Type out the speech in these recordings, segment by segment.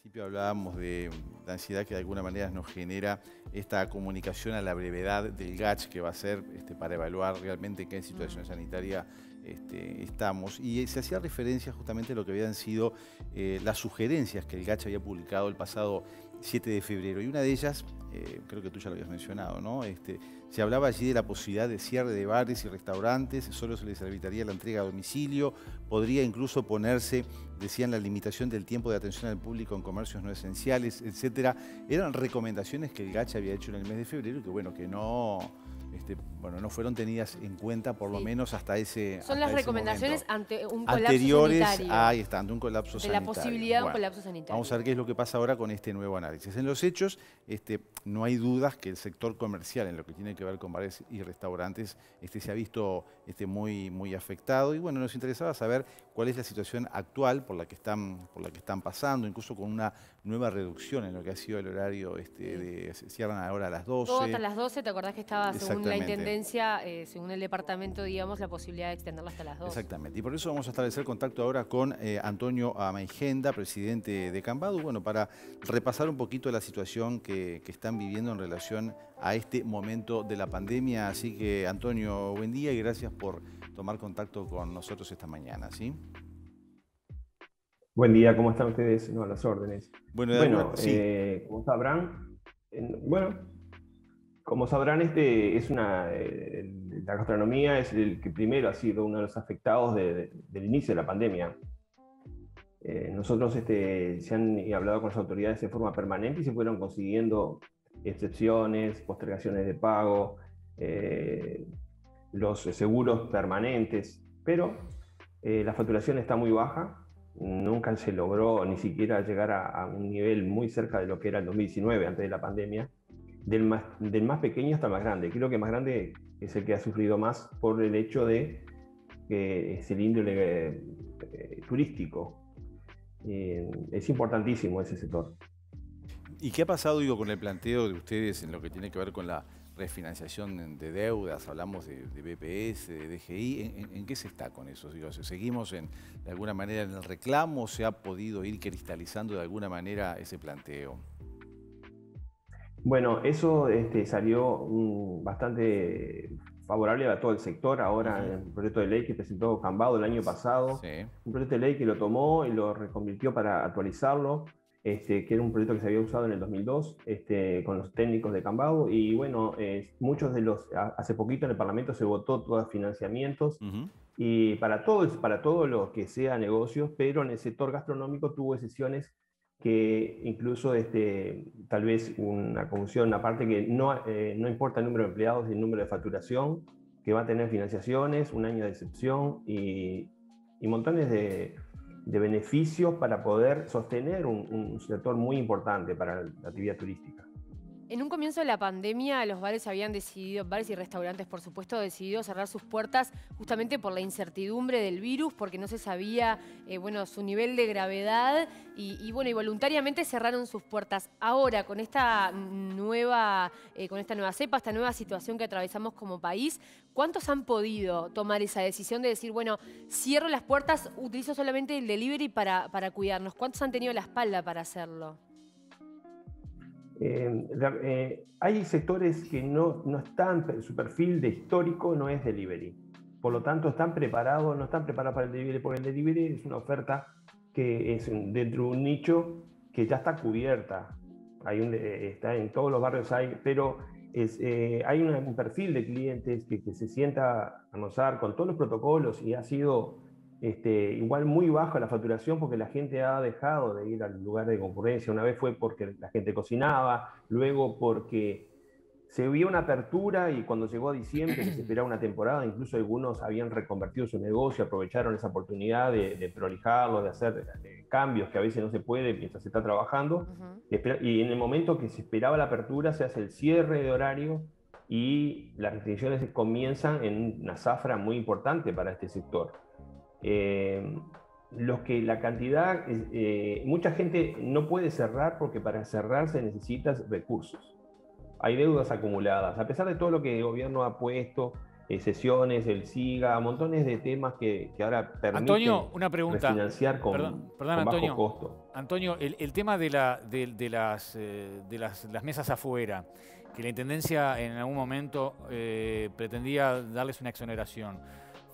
principio hablábamos de la ansiedad que de alguna manera nos genera esta comunicación a la brevedad del GACH que va a ser para evaluar realmente en qué situación sanitaria estamos. Y se hacía referencia justamente a lo que habían sido las sugerencias que el GACH había publicado el pasado 7 de febrero. Y una de ellas, creo que tú ya lo habías mencionado, ¿no? Se hablaba allí de la posibilidad de cierre de bares y restaurantes, solo se les evitaría la entrega a domicilio, podría incluso ponerse, decían, la limitación del tiempo de atención al público en comercios no esenciales, etcétera. Eran recomendaciones que el GACH había hecho en el mes de febrero y que, bueno, que no, no fueron tenidas en cuenta por lo menos hasta ese Son las recomendaciones ante un colapso anteriores sanitario. Ahí está, ante un colapso sanitario. De la posibilidad de un colapso sanitario. Vamos a ver qué es lo que pasa ahora con este nuevo análisis. En los hechos, no hay dudas que el sector comercial, en lo que tiene que ver con bares y restaurantes, se ha visto muy afectado. Y bueno, nos interesaba saber cuál es la situación actual por la que están pasando, incluso con una nueva reducción en lo que ha sido el horario, se cierran ahora a las 12. Todo hasta las 12, ¿te acordás que estaba, según la Intendencia, según el departamento, digamos, la posibilidad de extenderla hasta las 12? Exactamente, y por eso vamos a establecer contacto ahora con Antonio Amaigenda, presidente de Cambadu, bueno, para repasar un poquito la situación que están viviendo en relación a este momento de la pandemia. Así que, Antonio, buen día y gracias por tomar contacto con nosotros esta mañana, ¿sí? Buen día, ¿cómo están ustedes? No, a las órdenes. Bueno, sí. Como sabrán, como sabrán, la gastronomía es el que primero ha sido uno de los afectados del inicio de la pandemia. Nosotros se han hablado con las autoridades de forma permanente y se fueron consiguiendo excepciones, postergaciones de pago, los seguros permanentes, pero la facturación está muy baja. Nunca se logró ni siquiera llegar a un nivel muy cerca de lo que era el 2019, antes de la pandemia, del más pequeño hasta el más grande. Creo que el más grande es el que ha sufrido más por el hecho de que es el índole turístico. Es importantísimo ese sector. ¿Y qué ha pasado, digo, con el planteo de ustedes en lo que tiene que ver con la refinanciación de deudas? Hablamos de BPS, de DGI. ¿En qué se está con eso? Digo, ¿seguimos de alguna manera en el reclamo? ¿Se ha podido ir cristalizando de alguna manera ese planteo? Bueno, eso salió bastante favorable a todo el sector. Ahora, en el proyecto de ley que presentó Cambadu el año pasado, un proyecto de ley que lo tomó y lo reconvirtió para actualizarlo, que era un proyecto que se había usado en el 2002 con los técnicos de Cambadu. Y bueno, hace poquito en el Parlamento se votó todos los financiamientos y para todo lo que sea negocios, pero en el sector gastronómico tuvo excepciones que incluso tal vez una confusión, una parte que no importa el número de empleados y el número de facturación, que va a tener financiaciones, un año de excepción y montones de beneficios para poder sostener un sector muy importante para la actividad turística. En un comienzo de la pandemia, los bares bares y restaurantes, por supuesto, decidido cerrar sus puertas justamente por la incertidumbre del virus, porque no se sabía, su nivel de gravedad y voluntariamente cerraron sus puertas. Ahora, con esta nueva cepa, esta nueva situación que atravesamos como país, ¿cuántos han podido tomar esa decisión de decir, bueno, cierro las puertas, utilizo solamente el delivery para cuidarnos? ¿Cuántos han tenido la espalda para hacerlo? Hay sectores que no están, su perfil de histórico no es delivery. Por lo tanto, no están preparados para el delivery, porque el delivery es una oferta que es dentro de un nicho que ya está cubierta. Está en todos los barrios, pero hay un perfil de clientes que se sienta a almorzar con todos los protocolos y ha sido igual muy baja la facturación porque la gente ha dejado de ir al lugar de concurrencia. Una vez fue porque la gente cocinaba, luego porque se vio una apertura y cuando llegó a diciembre, que se esperaba una temporada, incluso algunos habían reconvertido su negocio, aprovecharon esa oportunidad de prolijarlo, de hacer cambios que a veces no se puede mientras se está trabajando. Y en el momento que se esperaba la apertura, se hace el cierre de horario y las restricciones comienzan en una zafra muy importante para este sector. Mucha gente no puede cerrar porque para cerrar se necesitan recursos. Hay deudas acumuladas. A pesar de todo lo que el gobierno ha puesto sesiones, el SIGA, montones de temas que ahora permiten Antonio, una pregunta. refinanciar Perdón, con Antonio. bajo costo. Antonio, el tema de las mesas afuera, que la Intendencia en algún momento pretendía darles una exoneración.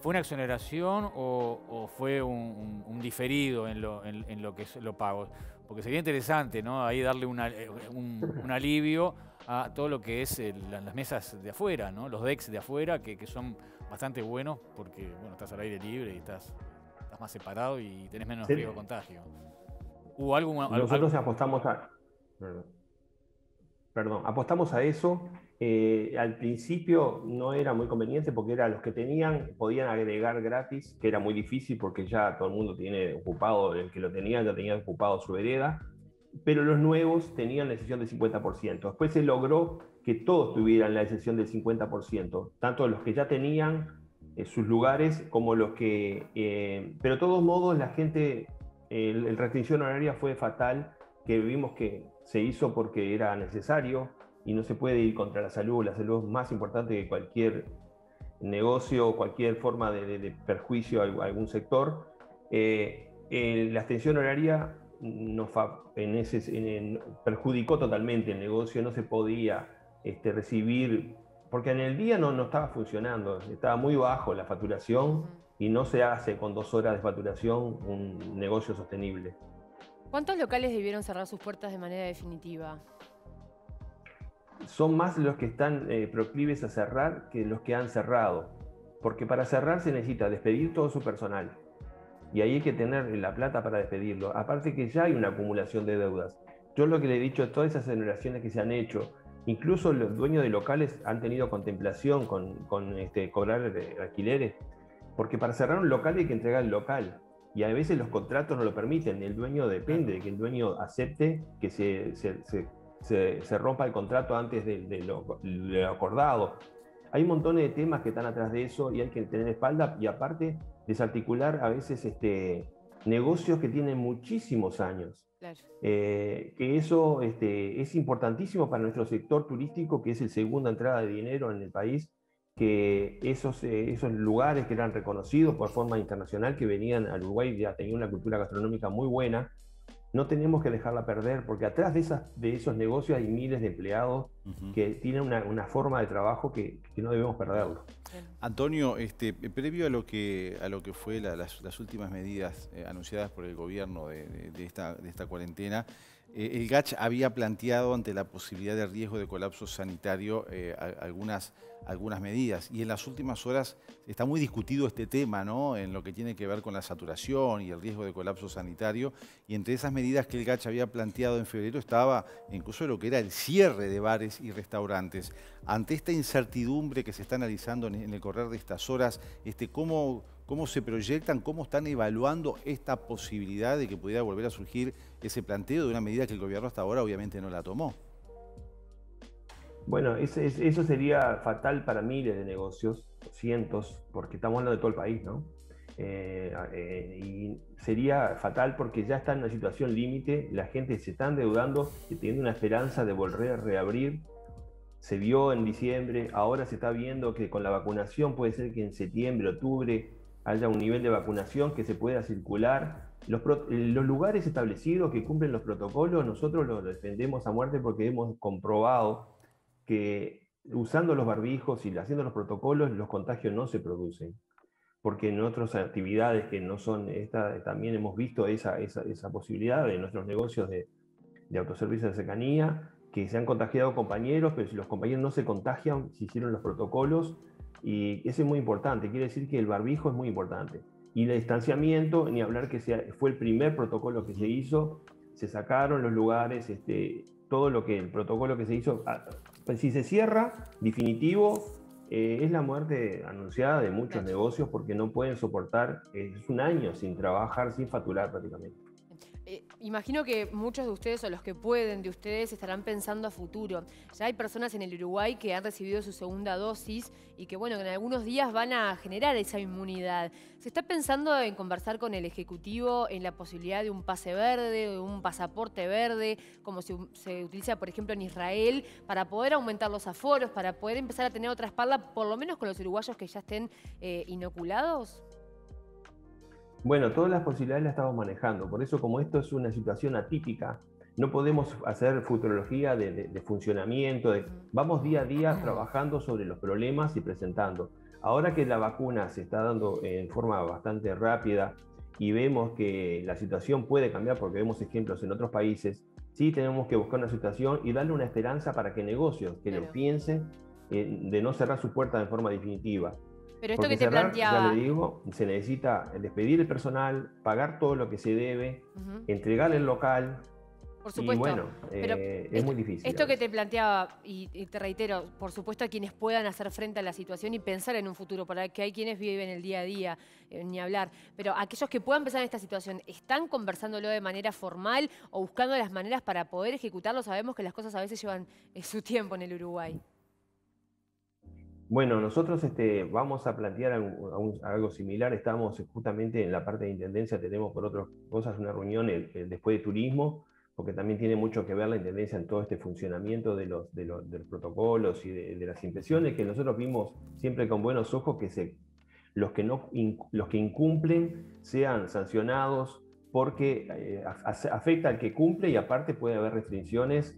¿Fue una exoneración o fue un diferido en lo que es lo pago? Porque sería interesante, ¿no? Ahí darle un alivio a todo lo que es las mesas de afuera, ¿no? Los decks de afuera, que son bastante buenos porque, bueno, estás al aire libre y estás más separado y tenés menos riesgo de contagio. ¿Hubo algo? Nosotros apostamos a... Perdón, apostamos a eso. Al principio no era muy conveniente porque era los que tenían, podían agregar gratis, que era muy difícil porque ya todo el mundo tiene ocupado, el que lo tenía ya tenía ocupado su vereda, pero los nuevos tenían la excepción del 50%. Después se logró que todos tuvieran la excepción del 50%, tanto los que ya tenían sus lugares como los que... pero de todos modos la gente, la restricción horaria fue fatal, que vimos que se hizo porque era necesario y no se puede ir contra la salud es más importante que cualquier negocio o cualquier forma de perjuicio a algún sector. La extensión horaria perjudicó totalmente el negocio, no se podía recibir, porque en el día no estaba funcionando, estaba muy bajo la facturación y no se hace con 2 horas de facturación un negocio sostenible. ¿Cuántos locales debieron cerrar sus puertas de manera definitiva? Son más los que están proclives a cerrar que los que han cerrado, porque para cerrar se necesita despedir todo su personal y ahí hay que tener la plata para despedirlo, aparte que ya hay una acumulación de deudas. Yo lo que le he dicho a todas esas generaciones que se han hecho, incluso los dueños de locales han tenido contemplación con cobrar alquileres, porque para cerrar un local hay que entregar el local. Y a veces los contratos no lo permiten, el dueño depende de que el dueño acepte que se rompa el contrato antes de lo acordado. Hay un montón de temas que están atrás de eso y hay que tener espalda y aparte desarticular a veces negocios que tienen muchísimos años. Claro. Que eso es importantísimo para nuestro sector turístico, que es el segunda entrada de dinero en el país, que esos lugares que eran reconocidos por forma internacional, que venían al Uruguay, ya tenían una cultura gastronómica muy buena, no tenemos que dejarla perder, porque atrás de esos negocios hay miles de empleados que tienen una forma de trabajo que no debemos perderlo. Antonio, previo a lo que fue las últimas medidas anunciadas por el gobierno de esta cuarentena, el GACH había planteado ante la posibilidad de riesgo de colapso sanitario algunas medidas y en las últimas horas está muy discutido este tema, ¿no? En lo que tiene que ver con la saturación y el riesgo de colapso sanitario, y entre esas medidas que el GACH había planteado en febrero estaba incluso lo que era el cierre de bares y restaurantes. Ante esta incertidumbre que se está analizando en el correr de estas horas, ¿cómo se proyectan, cómo están evaluando esta posibilidad de que pudiera volver a surgir ese planteo de una medida que el gobierno hasta ahora obviamente no la tomó? Bueno, eso sería fatal para miles de negocios, cientos, porque estamos hablando de todo el país, ¿no? Y sería fatal porque ya está en una situación límite, la gente se está endeudando y teniendo una esperanza de volver a reabrir. Se vio en diciembre, ahora se está viendo que con la vacunación puede ser que en septiembre, octubre haya un nivel de vacunación que se pueda circular. Los lugares establecidos que cumplen los protocolos, nosotros los defendemos a muerte porque hemos comprobado que usando los barbijos y haciendo los protocolos, los contagios no se producen. Porque en otras actividades que no son esta, también hemos visto esa posibilidad de nuestros negocios de autoservicio de cercanía, que se han contagiado compañeros, pero si los compañeros no se contagian, se hicieron los protocolos, y eso es muy importante, quiere decir que el barbijo es muy importante. Y el distanciamiento, ni hablar que fue el primer protocolo que se hizo, se sacaron los lugares, todo el protocolo que se hizo, si se cierra, definitivo, es la muerte anunciada de muchos negocios porque no pueden soportar, es un año sin trabajar, sin facturar prácticamente. Imagino que muchos de ustedes, o los que pueden de ustedes, estarán pensando a futuro. Ya hay personas en el Uruguay que han recibido su segunda dosis y que, bueno, en algunos días van a generar esa inmunidad. ¿Se está pensando en conversar con el Ejecutivo en la posibilidad de un pase verde, de un pasaporte verde, como se utiliza, por ejemplo, en Israel, para poder aumentar los aforos, para poder empezar a tener otra espalda, por lo menos con los uruguayos que ya estén inoculados? Bueno, todas las posibilidades las estamos manejando. Por eso, como esto es una situación atípica, no podemos hacer futurología de funcionamiento. Vamos día a día trabajando sobre los problemas y presentando. Ahora que la vacuna se está dando en forma bastante rápida y vemos que la situación puede cambiar, porque vemos ejemplos en otros países, sí tenemos que buscar una situación y darle una esperanza para que negocios que lo piensen de no cerrar sus puertas de forma definitiva. Pero esto Porque que te cerrar, planteaba... ya le digo, se necesita despedir el personal, pagar todo lo que se debe, entregar el local. Por supuesto, y bueno, pero es muy difícil. Esto que te planteaba, y te reitero, por supuesto a quienes puedan hacer frente a la situación y pensar en un futuro, porque hay quienes viven el día a día, ni hablar, pero aquellos que puedan pensar en esta situación, ¿están conversándolo de manera formal o buscando las maneras para poder ejecutarlo? Sabemos que las cosas a veces llevan su tiempo en el Uruguay. Bueno, nosotros vamos a plantear algo similar. Estamos justamente en la parte de Intendencia, tenemos por otras cosas una reunión después de turismo, porque también tiene mucho que ver la Intendencia en todo este funcionamiento de los protocolos y de las impresiones, que nosotros vimos siempre con buenos ojos que los que incumplen sean sancionados, porque afecta al que cumple y aparte puede haber restricciones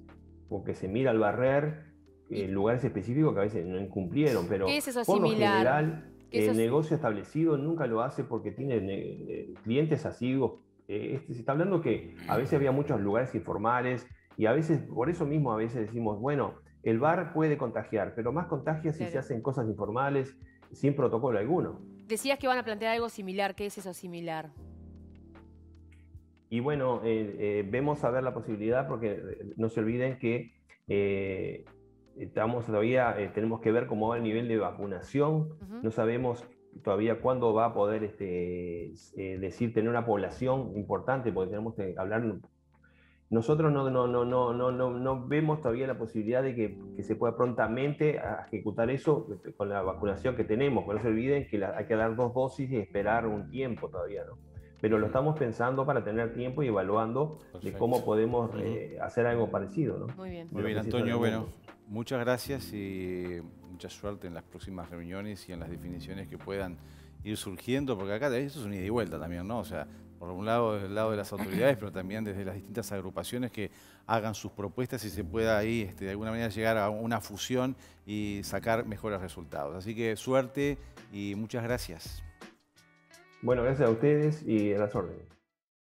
porque se mira al barrer lugares específicos que a veces no incumplieron, pero ¿Qué es eso por lo similar? general el negocio establecido nunca lo hace porque tiene clientes asiduos. Se está hablando que a veces había muchos lugares informales y a veces, por eso mismo a veces decimos, bueno, el bar puede contagiar, pero más contagia si se hacen cosas informales sin protocolo alguno. Decías que van a plantear algo similar. ¿Qué es eso similar? Y bueno, vemos a ver la posibilidad, porque no se olviden que estamos todavía, tenemos que ver cómo va el nivel de vacunación. No sabemos todavía cuándo va a poder tener una población importante, porque tenemos que hablar. Nosotros no vemos todavía la posibilidad de que se pueda prontamente ejecutar eso con la vacunación que tenemos. No se olviden que hay que dar 2 dosis y esperar un tiempo todavía, ¿no? Pero lo estamos pensando para tener tiempo y evaluando de cómo podemos hacer algo parecido, ¿no? Muy bien. Muy bien, Antonio. Bueno, muchas gracias y mucha suerte en las próximas reuniones y en las definiciones que puedan ir surgiendo, porque acá eso es un ida y vuelta también, ¿no? O sea, por un lado, del lado de las autoridades, pero también desde las distintas agrupaciones que hagan sus propuestas y se pueda ahí de alguna manera llegar a una fusión y sacar mejores resultados. Así que suerte y muchas gracias. Bueno, gracias a ustedes y a las órdenes.